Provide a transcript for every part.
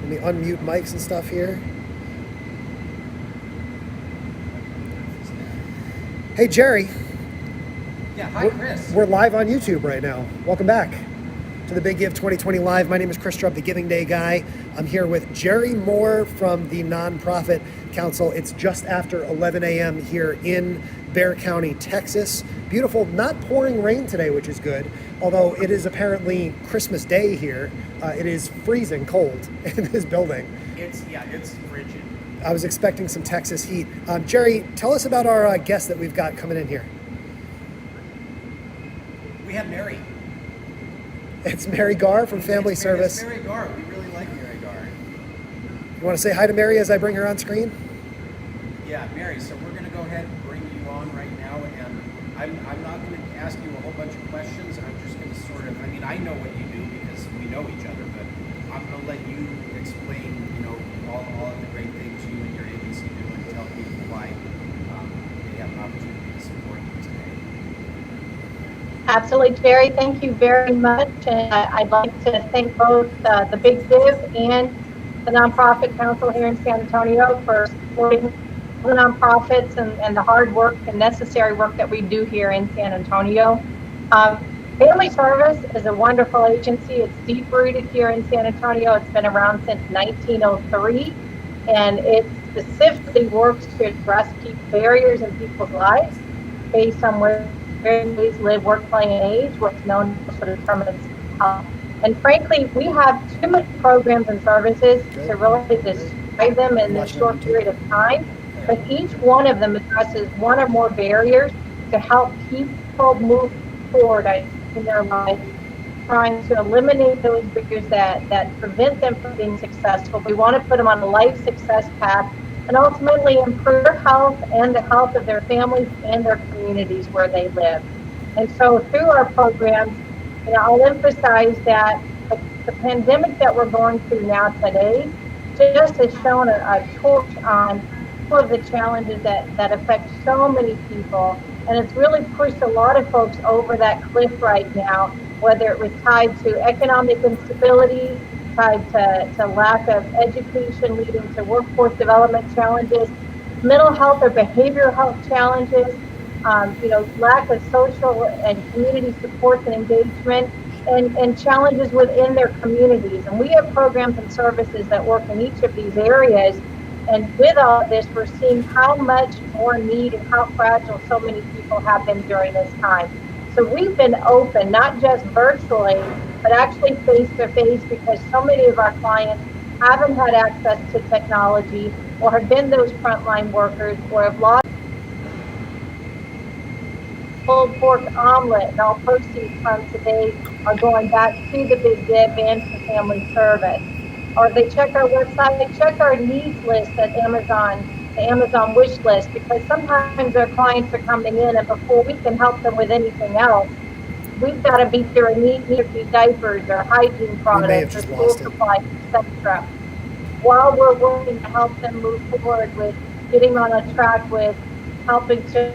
Let me unmute mics and stuff here. Hey, Jerry. Yeah, hi, Chris. We're live on YouTube right now. Welcome back to the Big Give 2020 Live. My name is Chris Strub, the Giving Day guy. I'm here with Jerry Moore from the Nonprofit Council. It's just after 11 a.m. here in Bexar County, Texas. Beautiful, not pouring rain today, which is good. Although it is apparently Christmas Day here. It is freezing cold in this building. It's frigid. I was expecting some Texas heat. Jerry, tell us about our guest that we've got coming in here. We have Mary. It's Mary Garr from Family Service. It's Mary Garr. We really like Mary Garr. You want to say hi to Mary as I bring her on screen? Yeah, Mary. So we're going to go ahead and bring you on right now, and I'm not going to ask you a whole bunch of questions. I'm just going to I know what you do because we know each other, but I'm going to let you explain, all of the great things you and your agency do, and tell people why they have an opportunity to support you today. Absolutely, Jerry. Thank you very much. And I'd like to thank both the Big Give and the Nonprofit Council here in San Antonio for supporting the nonprofits and the hard work and necessary work that we do here in San Antonio. Family Service is a wonderful agency. It's deep-rooted here in San Antonio. It's been around since 1903, and it specifically works to address key barriers in people's lives based on where families live, work, play, and age, what's known as determinants of health. And frankly, we have too many programs and services to really describe them in this short period of time, but each one of them addresses one or more barriers to help people move forward in their life, trying to eliminate those barriers that prevent them from being successful. We want to put them on a life success path and ultimately improve their health and the health of their families and their communities where they live. And so through our programs, I'll emphasize that the pandemic that we're going through now today just has shown a torch on all of the challenges that affect so many people. And it's really pushed a lot of folks over that cliff right now, whether it was tied to economic instability, tied to lack of education leading to workforce development challenges, mental health or behavioral health challenges, lack of social and community supports and engagement, and challenges within their communities. And we have programs and services that work in each of these areas. And with all of this, we're seeing how much more need and how fragile so many people have been during this time. So we've been open, not just virtually, but actually face-to-face, because so many of our clients haven't had access to technology or have been those frontline workers or have lost pulled pork omelet, and all proceeds from today are going back to the Big Give and to Family Service. Or they check our website, they check our needs list at Amazon, the Amazon wish list, because sometimes our clients are coming in and before we can help them with anything else, we've got to meet their need for diapers or hygiene products or school supplies, etc. While we're working to help them move forward with getting on a track with helping to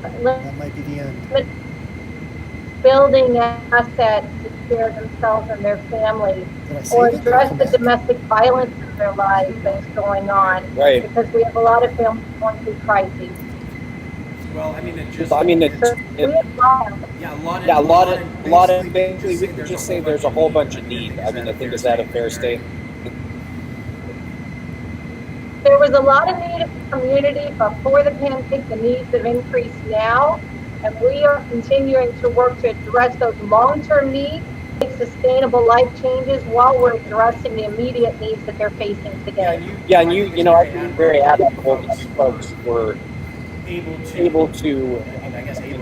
That might be the end. Building assets to spare themselves and their families, or address the domestic violence in their lives that's going on. Right. Because we have a lot of families going through crises. Well, a lot of basically we can just say there's a whole bunch of need. I think is that a fair statement? There was a lot of need in the community before the pandemic. The needs have increased now, and we are continuing to work to address those long-term needs, make sustainable life changes while we're addressing the immediate needs that they're facing today. I've been very happy that you folks were able to.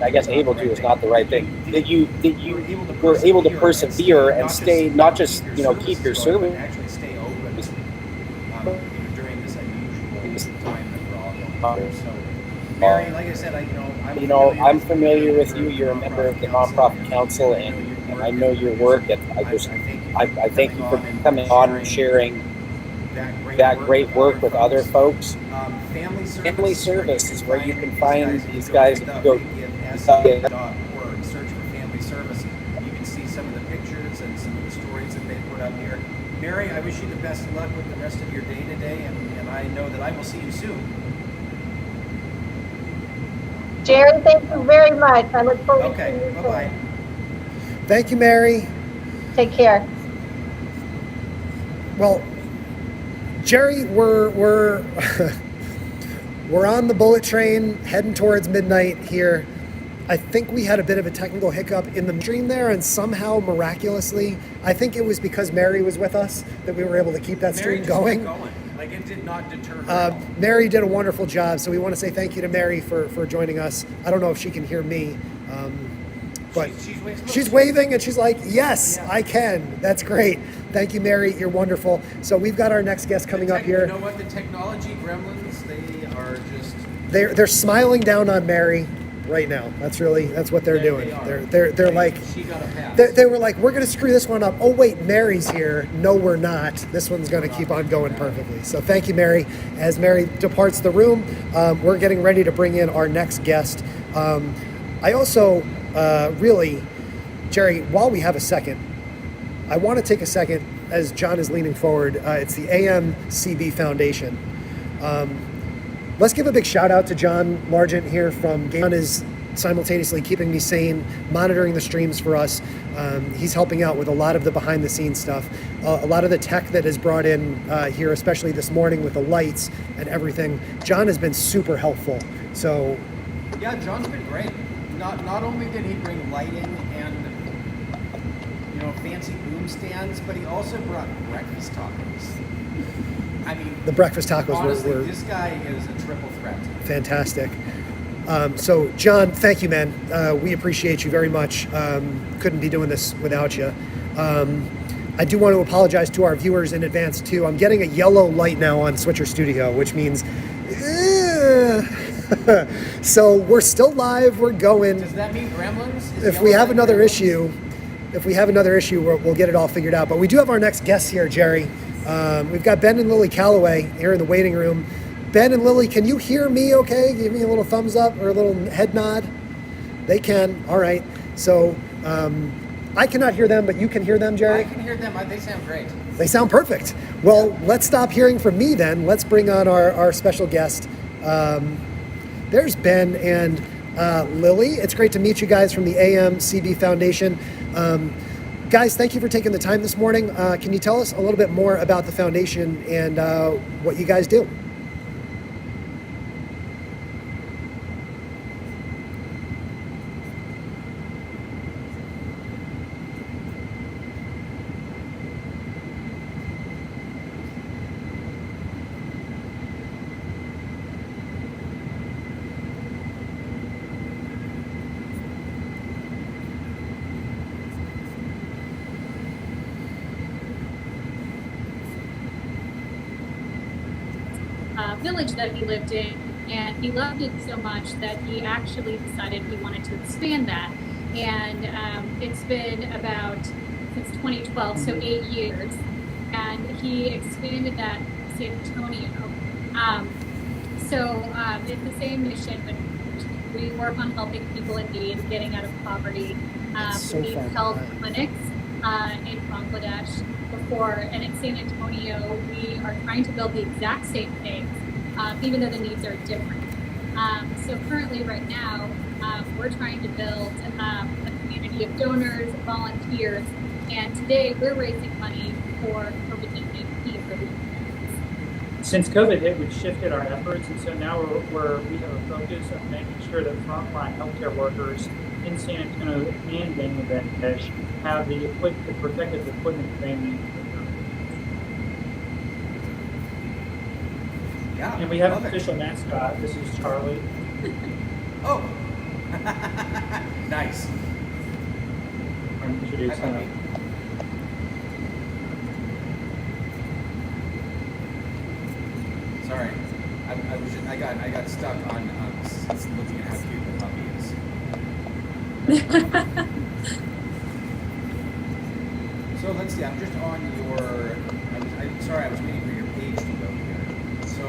I guess able to is not the right thing. That you were able to persevere and stay, not just keep your service. Actually, stay open during this unusual time that we're all going through. So, Mary, like I said, I'm familiar with you. You're a member of the Nonprofit Council, and I know your work. And I thank you for coming on and sharing that great work with other folks. Family Service is where you can find these guys. If you go search for Family Service, you can see some of the pictures and some of the stories that they put up here. Mary, I wish you the best of luck with the rest of your day today, and I know that I will see you soon. Jerry, thank you very much. I look forward to seeing Okay, you bye-bye. soon. Thank you, Mary. Take care. Well, Jerry, we're we're on the bullet train heading towards midnight here. I think we had a bit of a technical hiccup in the stream there, and somehow miraculously, I think it was because Mary was with us that we were able to keep that Mary stream just going. kept going. Like, it did not deter her at all. Mary did a wonderful job, so we want to say thank you to Mary for joining us. I don't know if she can hear me, but she's waving and she's like, yes, Yeah. I can. That's great. Thank you, Mary. You're wonderful. So we've got our next guest coming up here. You know what? The technology gremlins, they are just... They're smiling down on Mary right now. That's what they're doing. They They're are. like, She got a pass. they were like, we're going to screw this one up. Oh, wait, Mary's here. No, we're not. This one's going to keep on going perfectly. So thank you, Mary. As Mary departs the room, we're getting ready to bring in our next guest. I also really, Jerry, while we have a second, I want to take a second as John is leaning forward. It's the AMCB Foundation. Let's give a big shout out to John Largent here from John is simultaneously keeping me sane, monitoring the streams for us. He's helping out with a lot of the behind the scenes stuff, a lot of the tech that is brought in here, especially this morning with the lights and everything. John has been super helpful. So Yeah, John's been great. Not only did he bring lighting and fancy boom stands, but he also brought breakfast tacos. I mean, the breakfast tacos honestly, were this guy is a triple threat. fantastic. So John, thank you, man. We appreciate you very much. Couldn't be doing this without you. I do want to apologize to our viewers in advance too. I'm getting a yellow light now on Switcher Studio, which means so we're still live, we're going. Does that mean gremlins? If we have another issue, we'll get it all figured out. But we do have our next guests here, Jerry. We've got Ben and Lily Callaway here in the waiting room. Ben and Lily, can you hear me okay? Give me a little thumbs up or a little head nod. They can. All right. So I cannot hear them, but you can hear them, Jerry? I can hear them. They sound great. They sound perfect. Well, let's stop hearing from me then. Let's bring on our special guest. There's Ben and Lily. It's great to meet you guys from the AMCB Foundation. Guys, thank you for taking the time this morning. Can you tell us a little bit more about the foundation and what you guys do? Village that he lived in, and he loved it so much that he actually decided he wanted to expand that. And it's been about since 2012, so 8 years, and he expanded that to San Antonio. It's the same mission, but we work on helping people in need, getting out of poverty. We've held clinics in Bangladesh before, and in San Antonio, we are trying to build the exact same things, even though the needs are different. So currently, right now, we're trying to build a community of donors, volunteers, and today we're raising money for COVID-19 relief. Since COVID hit, we've shifted our efforts, and so now we have a focus on making sure that frontline healthcare workers in San Antonio and Bangladesh have the protective equipment they need. Yeah. And we have an official mascot. This is Charlie. Oh. Nice. I'm introducing him. Sorry, I got stuck on looking at how cute the puppy is. So let's see. I'm just on your. I'm sorry. I was waiting for your page to go here. So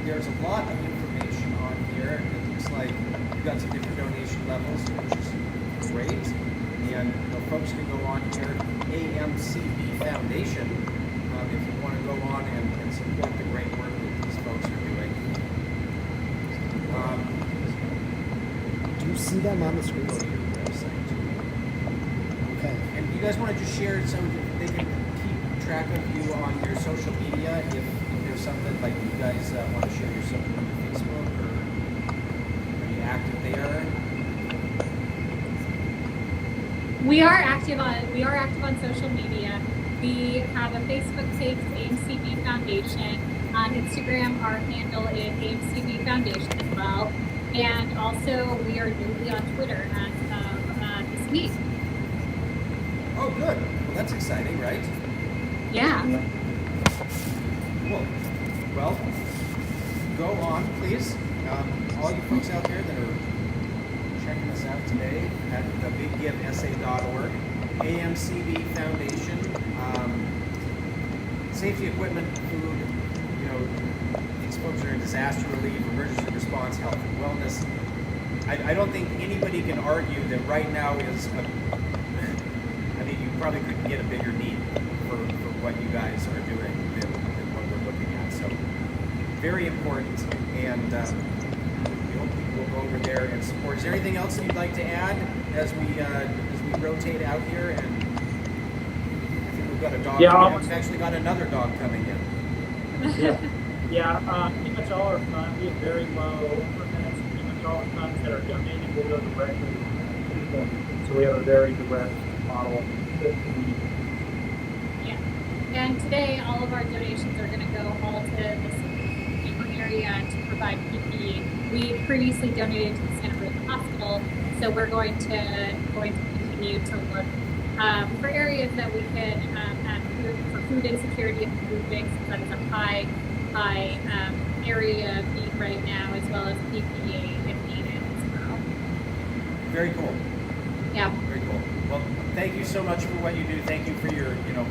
there's a lot of information on here. It looks like you've got some different donation levels, which is great. And folks can go on here AMCB Foundation if you want to go on and support the great work that these folks are doing. Do you see them on the screen? Go to your website too. Okay. And you guys want to just share some, they can keep track of you on your social media if there's something like you guys want to share yourself on your Facebook, or are you active there? We are active on social media. We have a Facebook page, AMCB Foundation. On Instagram, our handle is AMCB Foundation as well. And also, we are newly on Twitter as of this week. Oh, good. Well, that's exciting, right? Yeah. Cool. Well, go on, please. All you folks out there that are checking us out today at thebiggivesa.org, AMCB Foundation, safety equipment, food, you know, these folks are in disaster relief, emergency response, health and wellness. I don't think anybody can argue that right now is I mean, you probably couldn't get a bigger need for what you guys are doing than what we're looking at. So very important, and we hope people will go over there and support. Is there anything else that you'd like to add as we rotate out here? And I think we've got a dog. Yeah, We've actually got another dog coming in. Yeah, pretty much all our funds, we have very low overheads. Pretty much all the funds that are donated will go directly to people. So we have a very direct model. Yeah. And today, all of our donations are going to go all to this area to provide PPE. We previously donated to the Santa Rosa Hospital, so we're going to continue to look for areas that we can have for food insecurity and food banks. That is a high area of need right now, as well as PPE if needed as well. Very cool. Yeah. Very cool. Well, thank you so much for what you do. Thank you for your, you know,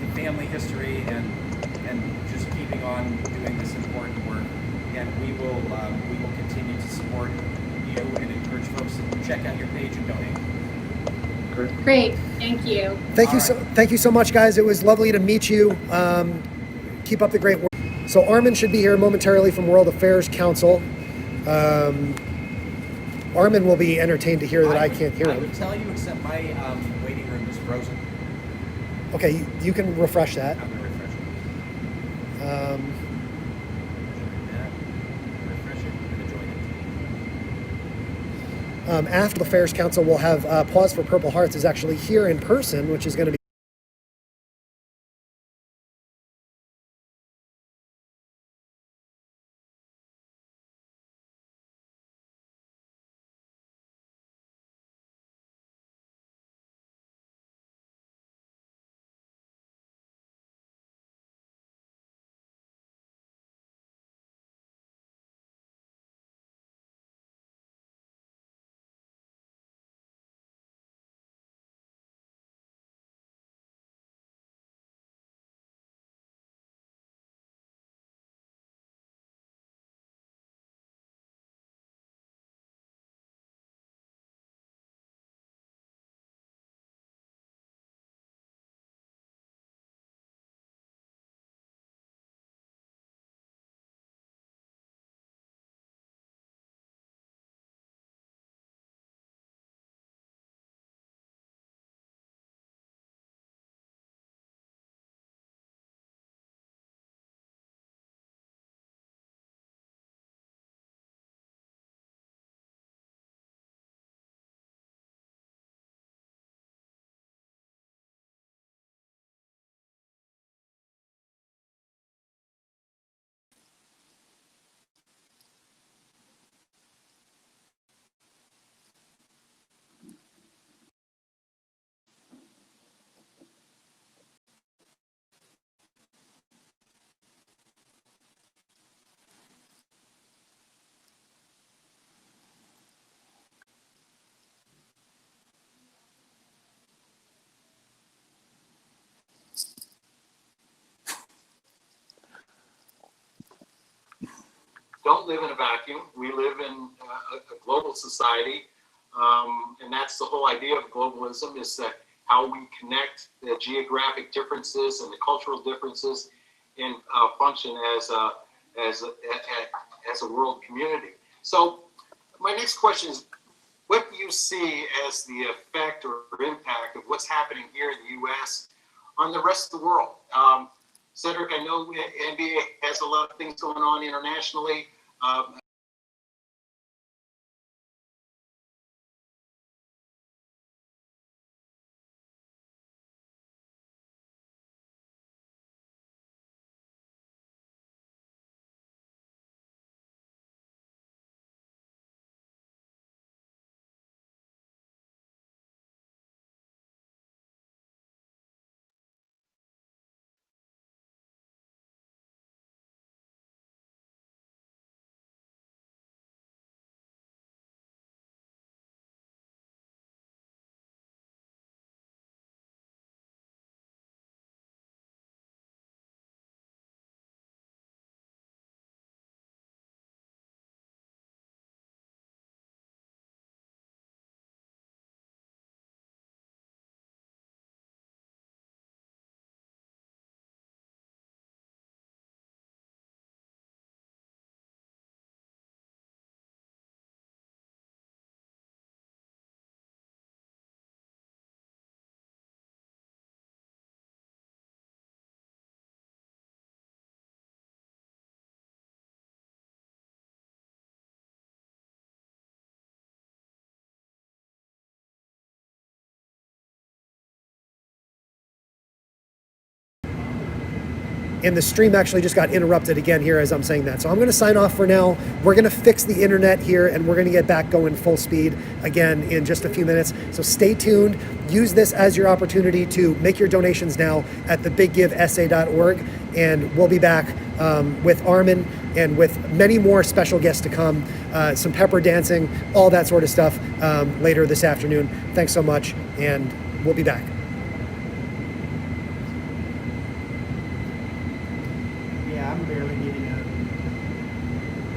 the family history and just keeping on doing this important work. And we will continue to support you and encourage folks to check out your page and donate. Great. Thank you. Thank you so much, guys. It was lovely to meet you. Keep up the great work. So Armin should be here momentarily from World Affairs Council. Armin will be entertained to hear that I can't hear him. I would tell you, except my waiting room is frozen. Okay, you can refresh that. I'm going to refresh it. Refresh it. I'm going to join it. After the Affairs Council, we'll have Pause for Purple Hearts is actually here in person, which is going to be don't live in a vacuum. We live in a global society, and that's the whole idea of globalism, is that how we connect the geographic differences and the cultural differences and function as a world community. So my next question is, what do you see as the effect or impact of what's happening here in the U.S. on the rest of the world? Cedric, I know NBA has a lot of things going on internationally. And the stream actually just got interrupted again here as I'm saying that. So I'm going to sign off for now. We're going to fix the internet here, and we're going to get back going full speed again in just a few minutes. So stay tuned. Use this as your opportunity to make your donations now at thebiggivesa.org. And we'll be back with Armin and with many more special guests to come, some pepper dancing, all that sort of stuff later this afternoon. Thanks so much, and we'll be back. Yeah, I'm barely